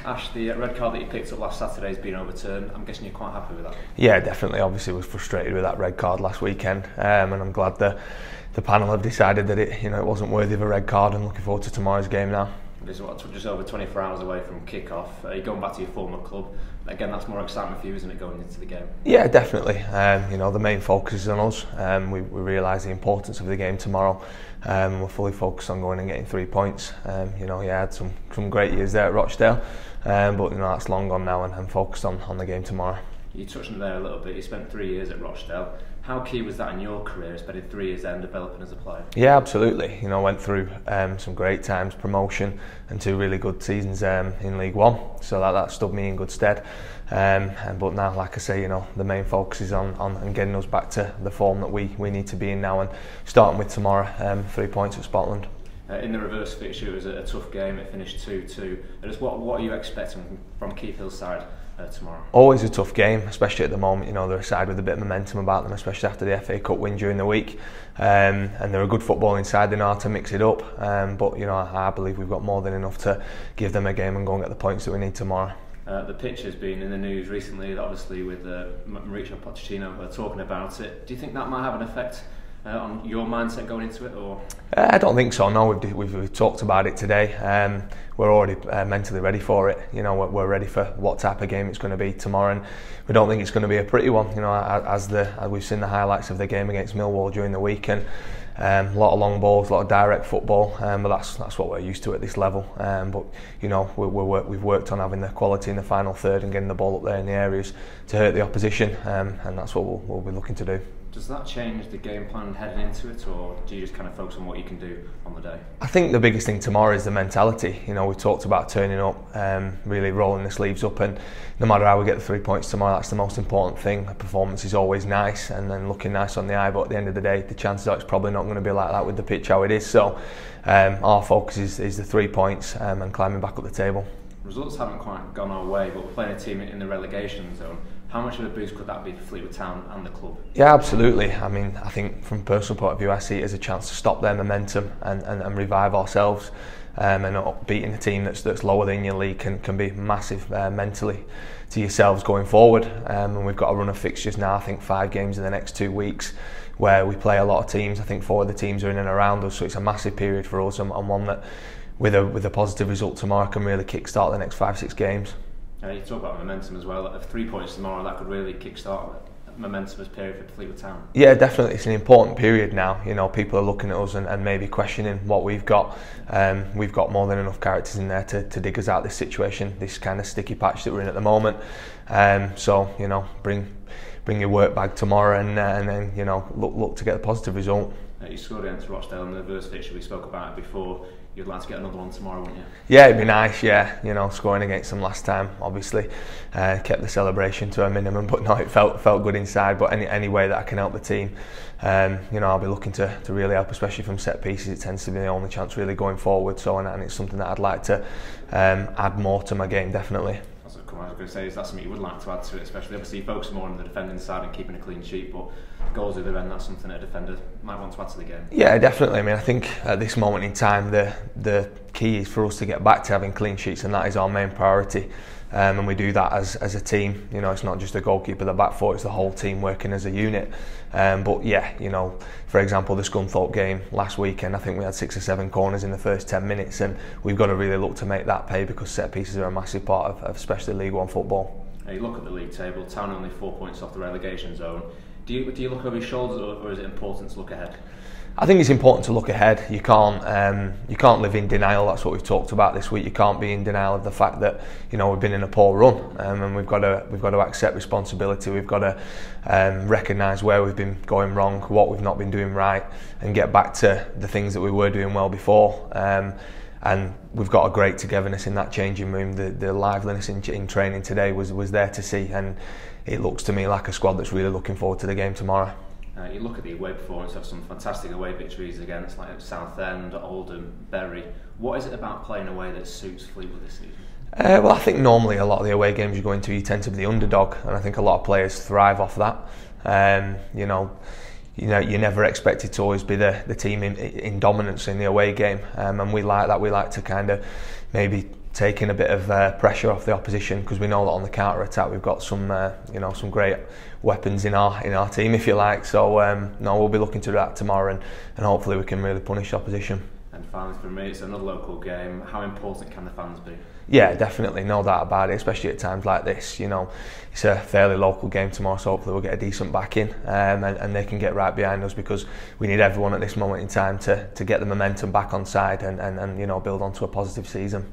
Ash, the red card that you picked up last Saturday has been overturned. I'm guessing you're quite happy with that? Yeah, definitely. Obviously, was frustrated with that red card last weekend, and I'm glad the panel have decided that it wasn't worthy of a red card, and looking forward to tomorrow's game now. It's just over 24 hours away from kick-off. You're going back to your former club. Again, that's more excitement for you, isn't it, going into the game? Yeah, definitely. The main focus is on us. We realise the importance of the game tomorrow. We're fully focused on going and getting 3 points. I had some great years there at Rochdale, but that's long gone now, and I'm focused on the game tomorrow. You touched on it there a little bit. You spent 3 years at Rochdale. How key was that in your career, spending 3 years there and developing as a player? Yeah, absolutely. I went through some great times, promotion, and 2 really good seasons in League One. So that stood me in good stead. But now, like I say, the main focus is on getting us back to the form that we need to be in now, and starting with tomorrow, 3 points at Scotland. In the reverse fixture, it was a tough game. It finished 2-2. Just what are you expecting from Keith Hill's side tomorrow? Always a tough game, especially at the moment. They're a side with a bit of momentum about them, especially after the FA Cup win during the week. And they're a good footballing side. They know how to mix it up. But I believe we've got more than enough to give them a game and go and get the points that we need tomorrow. The pitch has been in the news recently, obviously with Mauricio Pochettino talking about it. Do you think that might have an effect on your mindset going into it, or? I don't think so. No, we've talked about it today. We're already mentally ready for it. We're ready for what type of game it's going to be tomorrow, and we don't think it's going to be a pretty one. As we've seen the highlights of the game against Millwall during the week, and a lot of long balls, a lot of direct football. But that's what we're used to at this level. But we've worked on having the quality in the final third and getting the ball up there in the areas to hurt the opposition, and that's what we'll be looking to do. Does that change the game plan heading into it, or do you just kind of focus on what you can do on the day? I think the biggest thing tomorrow is the mentality. We talked about turning up, really rolling the sleeves up, and no matter how we get the 3 points tomorrow, that's the most important thing. The performance is always nice and then looking nice on the eye, but at the end of the day, the chances are it's probably not going to be like that with the pitch how it is. So our focus is the 3 points and climbing back up the table. Results haven't quite gone our way, but we're playing a team in the relegation zone. How much of a boost could that be for Fleetwood Town and the club? Yeah, absolutely. I think from a personal point of view, I see it as a chance to stop their momentum and revive ourselves. And beating a team that's lower than your league can be massive mentally to yourselves going forward. And we've got a run of fixtures now, I think 5 games in the next 2 weeks, where we play a lot of teams. I think 4 of the teams are in and around us, so it's a massive period for us, and one that with a positive result tomorrow can really kick-start the next 5-6 games. You talk about momentum as well. If 3 points tomorrow, that could really kick-start a momentous period for Fleetwood Town. Yeah, definitely. It's an important period now. People are looking at us and maybe questioning what we've got. We've got more than enough characters in there to dig us out of this situation, this kind of sticky patch that we're in at the moment. So bring your work bag tomorrow and then look to get a positive result. You scored against Rochdale in the reverse fixture. We spoke about it before. You'd like to get another one tomorrow, wouldn't you? Yeah, it'd be nice, yeah. Scoring against them last time, obviously, kept the celebration to a minimum, but no, it felt good inside. But any way that I can help the team, I'll be looking to really help, especially from set pieces. It tends to be the only chance really going forward. So, and it's something that I'd like to add more to my game, definitely. That's what I was going to say. Is that something you would like to add to it, especially obviously you focus more on the defending side and keeping a clean sheet, but goals at the end, that's something a defender might want to add to the game. Yeah, definitely. I think at this moment in time, the key is for us to get back to having clean sheets, and that is our main priority. And we do that as a team. It's not just the goalkeeper, the back four, it's the whole team working as a unit. But yeah, for example, the Scunthorpe game last weekend, I think we had 6 or 7 corners in the first 10 minutes, and we've got to really look to make that pay, because set pieces are a massive part of especially League One football. You look at the league table, Town only 4 points off the relegation zone. Do you look over your shoulders, or is it important to look ahead? I think it's important to look ahead. You can't live in denial. That's what we've talked about this week. You can't be in denial of the fact that we've been in a poor run, and we've got to accept responsibility. We've got to recognise where we've been going wrong, what we've not been doing right, and get back to the things that we were doing well before. And we've got a great togetherness in that changing room. The liveliness in training today was there to see, and it looks to me like a squad that's really looking forward to the game tomorrow. You look at the away performance, have some fantastic away victories against like Southend, Oldham, Bury. What is it about playing away that suits Fleetwood this season? Well, I think normally a lot of the away games you go into, you tend to be the underdog, and I think a lot of players thrive off that. You're never expected to always be the team in dominance in the away game, and we like that. We like to kind of maybe taking a bit of pressure off the opposition, because we know that on the counter attack we've got some some great weapons in our team, if you like. So no, we'll be looking to do that tomorrow, and hopefully we can really punish the opposition. And finally, for me, it's another local game. How important can the fans be? Yeah, definitely, no doubt about it, especially at times like this. It's a fairly local game tomorrow, so hopefully we'll get a decent backing, and they can get right behind us, because we need everyone at this moment in time to get the momentum back on side and build onto a positive season.